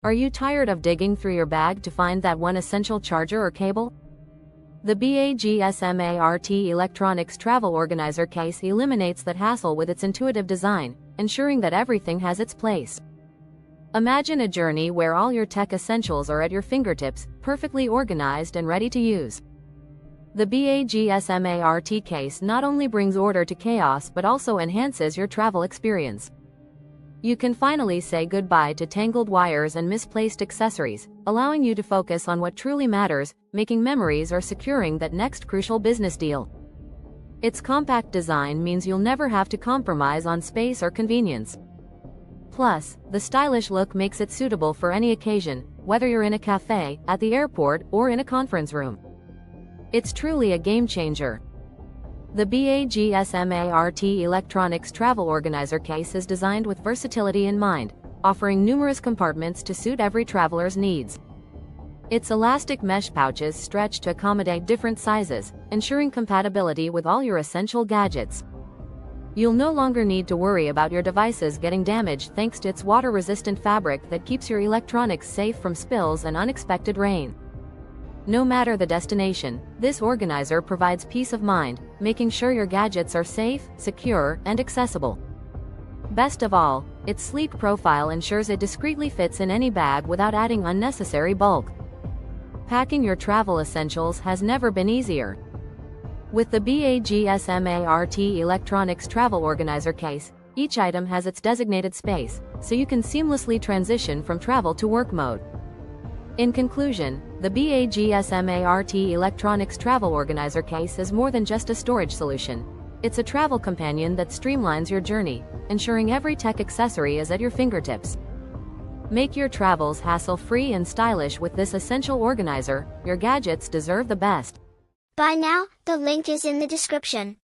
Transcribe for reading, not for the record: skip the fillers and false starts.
Are you tired of digging through your bag to find that one essential charger or cable? The BAGSMART Electronics Travel Organizer case eliminates that hassle with its intuitive design, ensuring that everything has its place. Imagine a journey where all your tech essentials are at your fingertips, perfectly organized and ready to use. The BAGSMART case not only brings order to chaos but also enhances your travel experience. You can finally say goodbye to tangled wires and misplaced accessories, allowing you to focus on what truly matters, making memories or securing that next crucial business deal. Its compact design means you'll never have to compromise on space or convenience. Plus, the stylish look makes it suitable for any occasion, whether you're in a cafe, at the airport, or in a conference room. It's truly a game changer. The BAGSMART Electronics Travel Organizer case is designed with versatility in mind, offering numerous compartments to suit every traveler's needs. Its elastic mesh pouches stretch to accommodate different sizes, ensuring compatibility with all your essential gadgets. You'll no longer need to worry about your devices getting damaged thanks to its water-resistant fabric that keeps your electronics safe from spills and unexpected rain. No matter the destination, this organizer provides peace of mind, making sure your gadgets are safe, secure, and accessible. Best of all, its sleek profile ensures it discreetly fits in any bag without adding unnecessary bulk. Packing your travel essentials has never been easier. With the BAGSMART Electronics Travel Organizer case, each item has its designated space, so you can seamlessly transition from travel to work mode. In conclusion, the BAGSMART Electronics Travel Organizer case is more than just a storage solution. It's a travel companion that streamlines your journey, ensuring every tech accessory is at your fingertips. Make your travels hassle-free and stylish with this essential organizer. Your gadgets deserve the best. Buy now, the link is in the description.